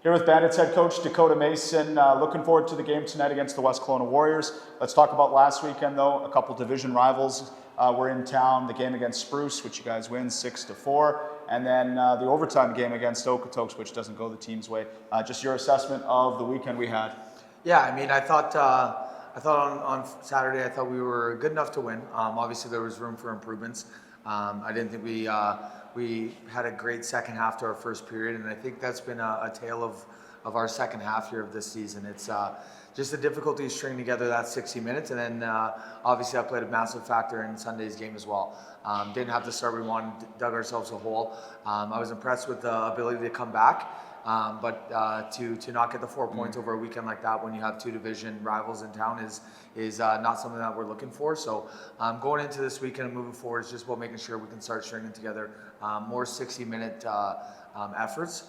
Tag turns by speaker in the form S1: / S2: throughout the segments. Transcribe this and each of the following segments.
S1: Here with Bandits head coach Dakota Mason. Looking forward to the game tonight against the West Kelowna Warriors. Let's talk about last weekend, though. A couple division rivals were in town. The game against Spruce, which you guys win 6-4, and then the overtime game against Okotoks, which doesn't go the team's way. Just your assessment of the weekend we had.
S2: Yeah, I mean, I thought on Saturday, I thought we were good enough to win. Obviously, there was room for improvements. I didn't think we had a great second half to our first period, and I think that's been a tale of our second half here of this season. It's just the difficulty of stringing together that 60 minutes, and then obviously that played a massive factor in Sunday's game as well. Didn't have the start we wanted, dug ourselves a hole. I was impressed with the ability to come back. But to not get the 4 points over a weekend like that when you have two division rivals in town is not something that we're looking for. So going into this weekend and moving forward is just about making sure we can start stringing together more 60-minute efforts.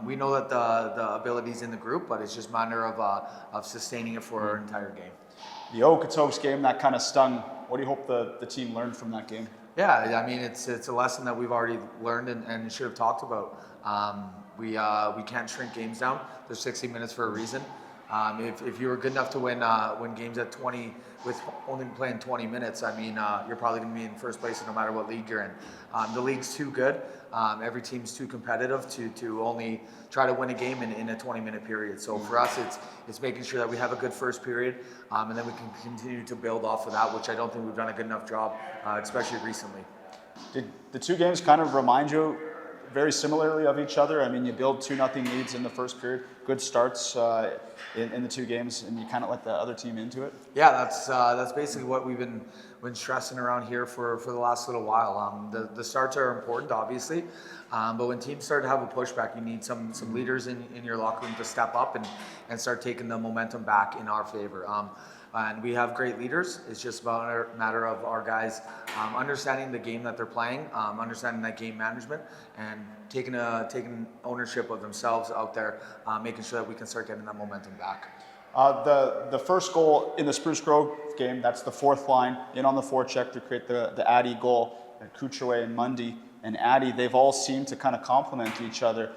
S2: We know that the ability's in the group, but it's just a matter of sustaining it for our entire game.
S1: The Okotoks game, that kind of stung. What do you hope the team learned from that game? Yeah,
S2: I mean, it's a lesson that we've already learned and should have talked about. We can't shrink games down. There's 60 minutes for a reason. If you were good enough to win games at 20 with only playing 20 minutes, I mean, you're probably going to be in first place no matter what league you're in. The league's too good. Every team's too competitive to only try to win a game in a 20-minute period. So for us, it's making sure that we have a good first period, and then we can continue to build off of that, which I don't think we've done a good enough job, especially recently.
S1: Did the two games kind of remind you very similarly of each other? I mean, you build 2-0 leads in the first period, good starts in the two games, and you kind of let the other team into it.
S2: Yeah, that's basically what we've been stressing around here for the last little while. The starts are important, obviously, but when teams start to have a pushback, you need some leaders in your locker room to step up and start taking the momentum back in our favor. And we have great leaders. It's just about a matter of our guys understanding the game that they're playing, understanding that game management, and taking ownership of themselves out there, making sure that we can start getting that momentum back.
S1: The first goal in the Spruce Grove game, that's the fourth line, in on the forecheck to create the Addy goal. Kucherway and Mundy and Addy, they've all seemed to kind of complement each other.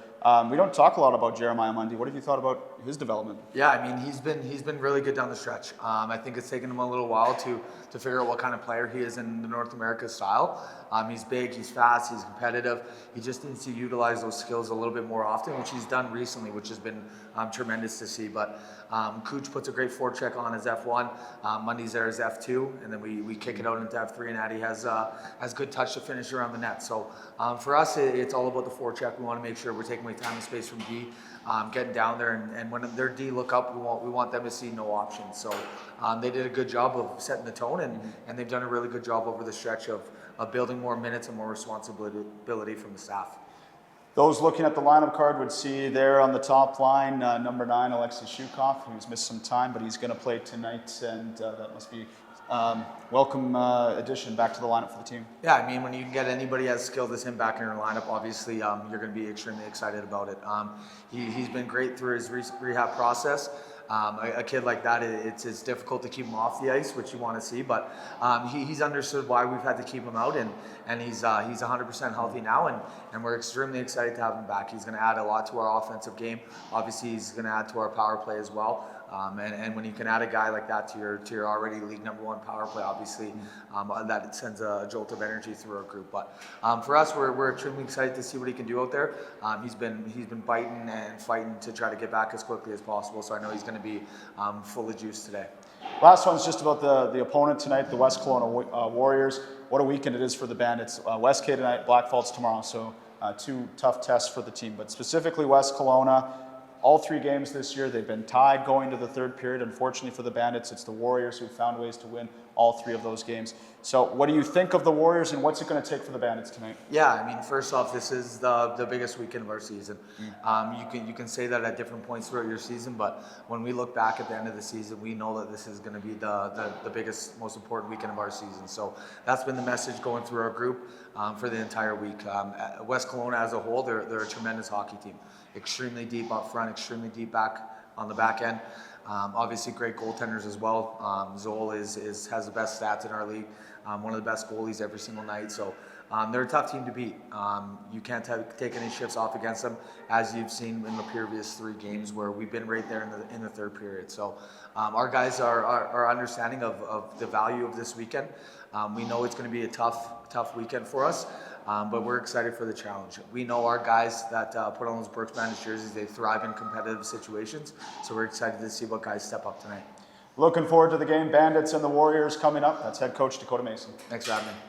S1: We don't talk a lot about Jeremiah Mundy. What have you thought about his development?
S2: Yeah, I mean, he's been really good down the stretch. I think it's taken him a little while to figure out what kind of player he is in the North America style. He's big, he's fast, he's competitive. He just needs to utilize those skills a little bit more often, which he's done recently, which has been tremendous to see. But Cooch puts a great forecheck on as F1. Mundy's there as F2, and then we kick it out into F3, and Addy has good touch to finish around the net. So for us, it's all about the forecheck. We want to make sure we're taking away time and space from D, getting down there, and when their D look up, we want them to see no options. So they did a good job of setting the tone, and they've done a really good job over the stretch of building more minutes and more responsibility from the staff.
S1: Those looking at the lineup card would see there on the top line, number 9, Alexei Shukov, who's missed some time, but he's going to play tonight, and that must be welcome addition back to the lineup for the team.
S2: Yeah, I mean, when you can get anybody as skilled as him back in your lineup, obviously you're going to be extremely excited about it. He's been great through his rehab process. A kid like that, it's difficult to keep him off the ice, which you want to see, but he's understood why we've had to keep him out, and he's 100% healthy now, and we're extremely excited to have him back. He's going to add a lot to our offensive game. Obviously, he's going to add to our power play as well. And when you can add a guy like that to your already league #1 power play, obviously that sends a jolt of energy through our group. But for us, we're extremely excited to see what he can do out there. He's been biting and fighting to try to get back as quickly as possible. So I know he's going to be full of juice today.
S1: Last one's just about the opponent tonight, the West Kelowna Warriors. What a weekend it is for the Bandits. West K tonight, Blackfalds tomorrow. So two tough tests for the team, but specifically West Kelowna. All 3 games this year, they've been tied going to the third period. Unfortunately for the Bandits, it's the Warriors who found ways to win all 3 of those games. So what do you think of the Warriors, and what's it going to take for the Bandits tonight?
S2: Yeah, I mean, first off, this is the biggest weekend of our season. You can say that at different points throughout your season, but when we look back at the end of the season, we know that this is going to be the biggest, most important weekend of our season. So that's been the message going through our group for the entire week. West Kelowna as a whole, they're a tremendous hockey team. Extremely deep up front, extremely deep back on the back end. Obviously great goaltenders as well. Zoll has the best stats in our league. One of the best goalies every single night. So They're a tough team to beat. You can't take any shifts off against them, as you've seen in the previous 3 games where we've been right there in the third period. So our guys are understanding of the value of this weekend. We know it's going to be a tough weekend for us, but we're excited for the challenge. We know our guys that put on those Brooks Bandits jerseys, they thrive in competitive situations. So we're excited to see what guys step up tonight.
S1: Looking forward to the game, Bandits and the Warriors coming up. That's head coach Dakota Mason.
S2: Thanks for having me.